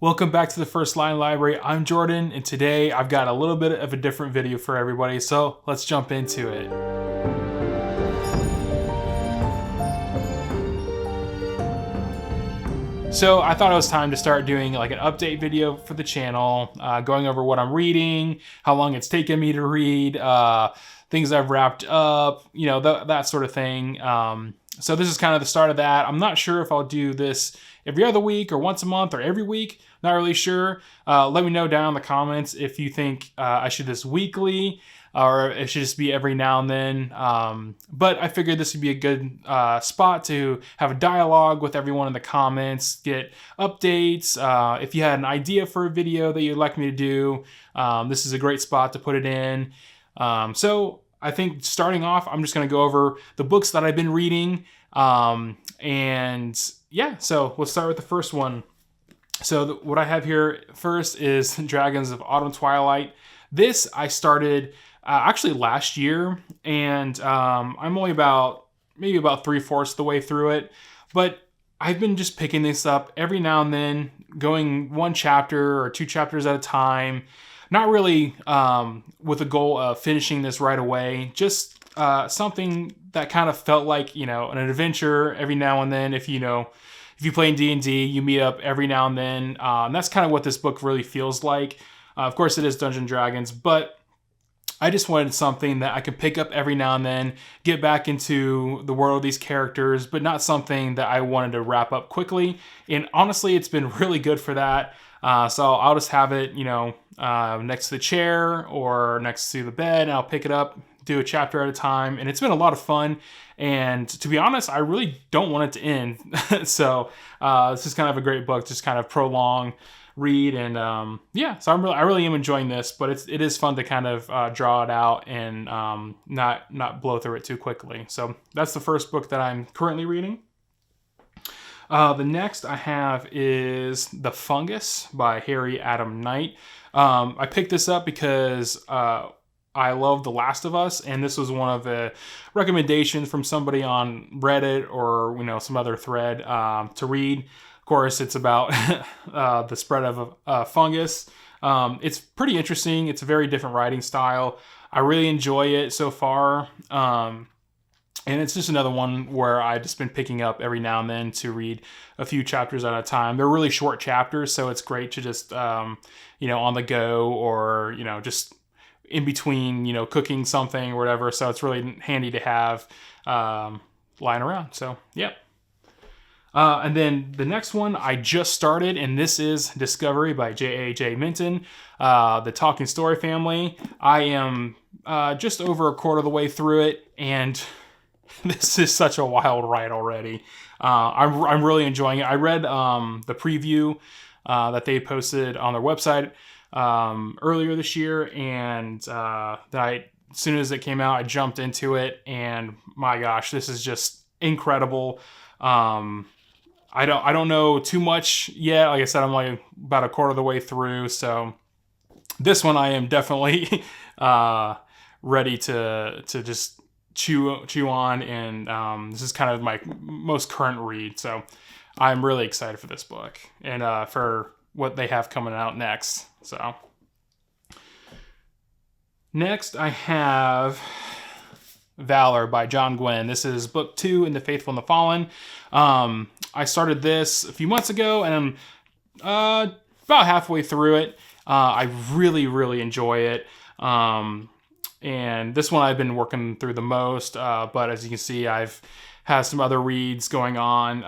Welcome back to the First Line Library. I'm Jordan, and today I've got a little bit of a different video for everybody, so let's jump into it. So I thought it was time to start doing like an update video for the channel, going over what I'm reading, how long it's taken me to read, things I've wrapped up, you know, that sort of thing. So this is kind of the start of that. I'm not sure if I'll do this every other week or once a month or every week. Not really sure. Let me know down in the comments if you think I should do this weekly or it should just be every now and then. But I figured this would be a good spot to have a dialogue with everyone in the comments, get updates. If you had an idea for a video that you'd like me to do, this is a great spot to put it in. So I think starting off, I'm just going to go over the books that I've been reading. And yeah, so let's start with the first one. So what I have here first is Dragons of Autumn Twilight. This I started actually last year, and I'm only maybe about 3/4 the way through it. But I've been just picking this up every now and then, going one chapter or two chapters at a time. Not really with the goal of finishing this right away. Just something that kind of felt like, you know, an adventure every now and then. If you play in D&D, you meet up every now and then. And that's kind of what this book really feels like. Of course, it is Dungeons & Dragons, but I just wanted something that I could pick up every now and then, get back into the world of these characters, but not something that I wanted to wrap up quickly. And honestly, it's been really good for that. So I'll just have it, you know, next to the chair or next to the bed, and I'll pick it up, do a chapter at a time, and it's been a lot of fun. And to be honest, I really don't want it to end. So this is kind of a great book, just kind of prolong read, and yeah. So I really am enjoying this, but it is fun to kind of draw it out and not blow through it too quickly. So that's the first book that I'm currently reading. The next I have is The Fungus by Harry Adam Knight. I picked this up because I love The Last of Us, and this was one of the recommendations from somebody on Reddit or, you know, some other thread to read. Of course, it's about the spread of fungus. It's pretty interesting. It's a very different writing style. I really enjoy it so far. And it's just another one where I've just been picking up every now and then to read a few chapters at a time. They're really short chapters, so it's great to just, you know, on the go or, you know, just in between, you know, cooking something or whatever. So it's really handy to have lying around. So, yeah. And then the next one I just started, and this is Discovery by JAJ Minton, the Talking Story family. I am just over a quarter of the way through it, and this is such a wild ride already. I'm really enjoying it. I read the preview that they posted on their website earlier this year, and as soon as it came out, I jumped into it, and my gosh, this is just incredible. I don't know too much yet. Like I said, I'm like about a quarter of the way through, so this one I am definitely ready to just chew on, and this is kind of my most current read, so I'm really excited for this book and for what they have coming out next. So next I have Valor by John Gwynne. This is book 2 in The Faithful and the Fallen. I started this a few months ago, and I'm about halfway through it. I really enjoy it. And this one I've been working through the most, but as you can see, I've had some other reads going on.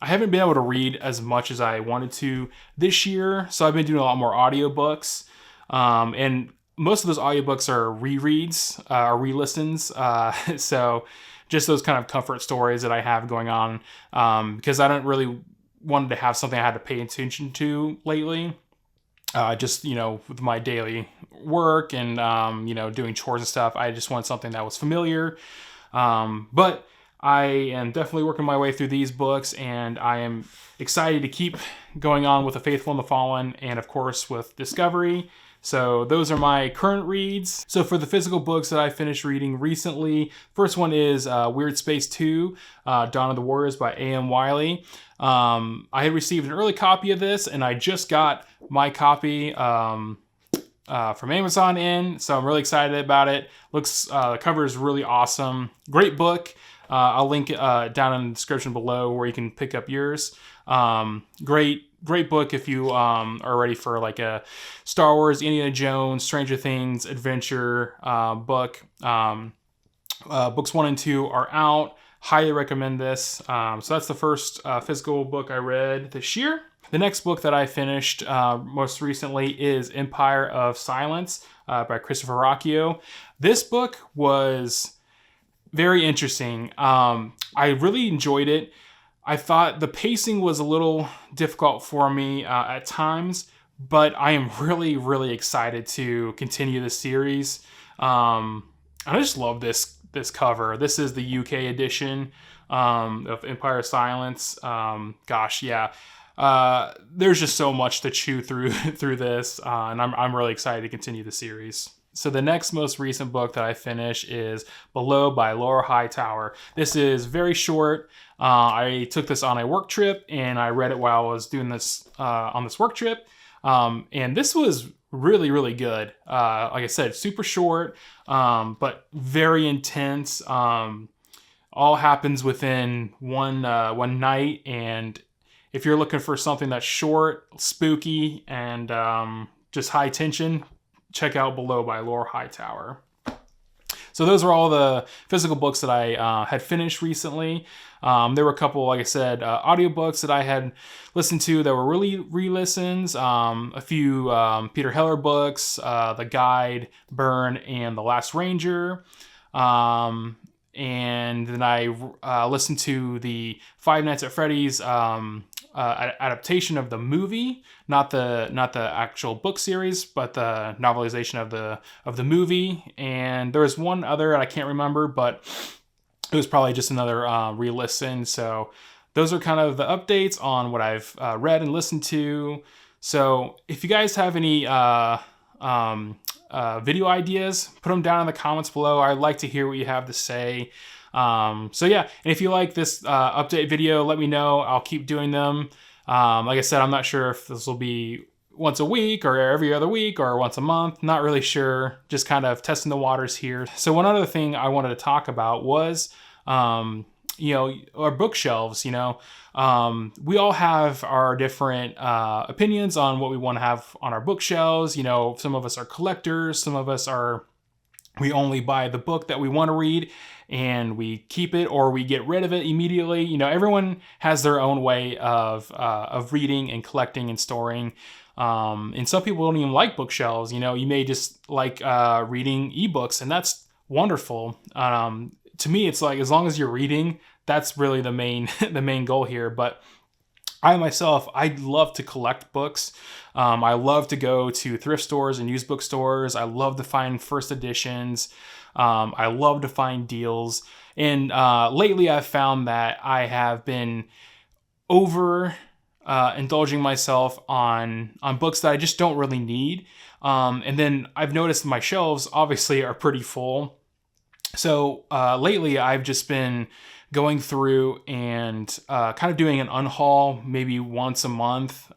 I haven't been able to read as much as I wanted to this year, so I've been doing a lot more audiobooks. And most of those audiobooks are rereads or re-listens. So just those kind of comfort stories that I have going on, because I don't really wanted to have something I had to pay attention to lately. Just, you know, with my daily work and, you know, doing chores and stuff, I just wanted something that was familiar. But I am definitely working my way through these books, and I am excited to keep going on with The Faithful and the Fallen, and of course with Discovery. So those are my current reads. So for the physical books that I finished reading recently, first one is Weird Space 2, Dawn of the Warriors by A.M. Wiley. I had received an early copy of this, and I just got my copy from Amazon in, so I'm really excited about it. The cover is really awesome. Great book. I'll link it down in the description below where you can pick up yours. Great book if you are ready for like a Star Wars, Indiana Jones, Stranger Things adventure book. Books 1 and 2 are out. Highly recommend this. So that's the first physical book I read this year. The next book that I finished most recently is Empire of Silence by Christopher Rocchio. This book was very interesting. I really enjoyed it. I thought the pacing was a little difficult for me at times, but I am really, really excited to continue the series. I just love this cover. This is the UK edition of Empire of Silence. Gosh, yeah. There's just so much to chew through this, and I'm really excited to continue the series. So the next most recent book that I finished is Below by Laura Hightower. This is very short. I took this on a work trip, and I read it while I was doing this on this work trip. And this was really, really good. Like I said, super short, but very intense. All happens within one night, and if you're looking for something that's short, spooky, and just high tension, check out Below by Laura Hightower. So those are all the physical books that I had finished recently. There were a couple, like I said, audiobooks that I had listened to that were really re-listens. A few Peter Heller books, The Guide, Burn, and The Last Ranger. And then I listened to the Five Nights at Freddy's adaptation of the movie, not the actual book series, but the novelization of the movie. And there was one other, and I can't remember, but it was probably just another re-listen. So those are kind of the updates on what I've read and listened to. So if you guys have any video ideas, put them down in the comments below. I'd like to hear what you have to say. So yeah, and if you like this update video, let me know. I'll keep doing them. Like I said, I'm not sure if this will be once a week or every other week or once a month. Not really sure. Just kind of testing the waters here. So one other thing I wanted to talk about was, our bookshelves. We all have our different opinions on what we want to have on our bookshelves. Some of us are collectors. Some of us we only buy the book that we want to read and we keep it or we get rid of it immediately. Everyone has their own way of reading and collecting and storing. And some people don't even like bookshelves. You may just like reading ebooks, and that's wonderful. To me, it's like, as long as you're reading, that's really the main goal here. But I myself, I love to collect books. I love to go to thrift stores and used bookstores. I love to find first editions. I love to find deals. And lately I've found that I have been indulging myself on books that I just don't really need. And then I've noticed my shelves obviously are pretty full. So lately I've just been going through and kind of doing an unhaul maybe once a month,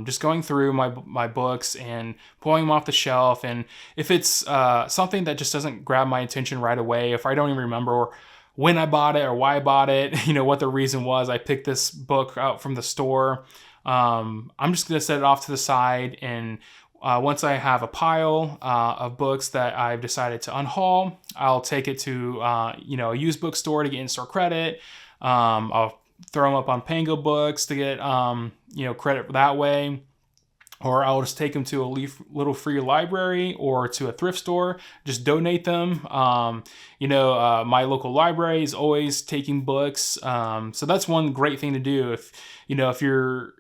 just going through my books and pulling them off the shelf. And if it's something that just doesn't grab my attention right away, if I don't even remember when I bought it or why I bought it, what the reason was I picked this book out from the store, I'm just going to set it off to the side. And once I have a pile of books that I've decided to unhaul, I'll take it to a used bookstore to get in-store credit. I'll throw them up on Pango Books to get credit that way, or I'll just take them to a little free library or to a thrift store. Just donate them. My local library is always taking books, so that's one great thing to do. If you're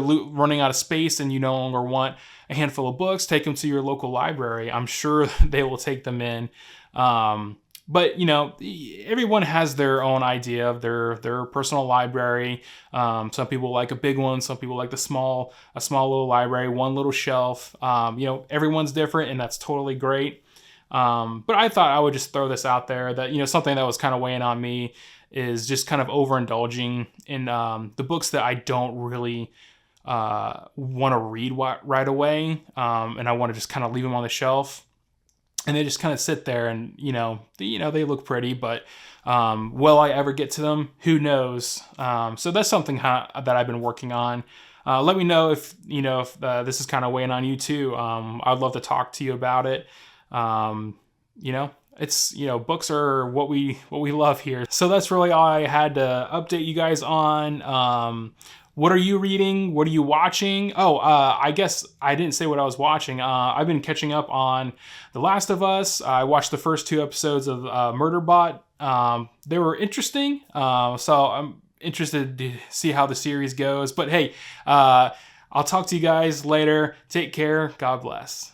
running out of space and you no longer want a handful of books, take them to your local library. I'm sure they will take them in. But, you know, everyone has their own idea of their personal library. Some people like a big one. Some people like a small little library, one little shelf. You know, everyone's different, and that's totally great. But I thought I would just throw this out there that, you know, something that was kind of weighing on me is just kind of overindulging in the books that I don't really want to read right away. And I want to just kind of leave them on the shelf. And they just kind of sit there and, they look pretty, but will I ever get to them? Who knows? So that's something that I've been working on. Let me know if this is kind of weighing on you too. I'd love to talk to you about it. It's, books are what we love here. So that's really all I had to update you guys on. What are you reading? What are you watching? I guess I didn't say what I was watching. I've been catching up on The Last of Us. I watched the first 2 episodes of Murderbot. They were interesting. So I'm interested to see how the series goes. But hey, I'll talk to you guys later. Take care. God bless.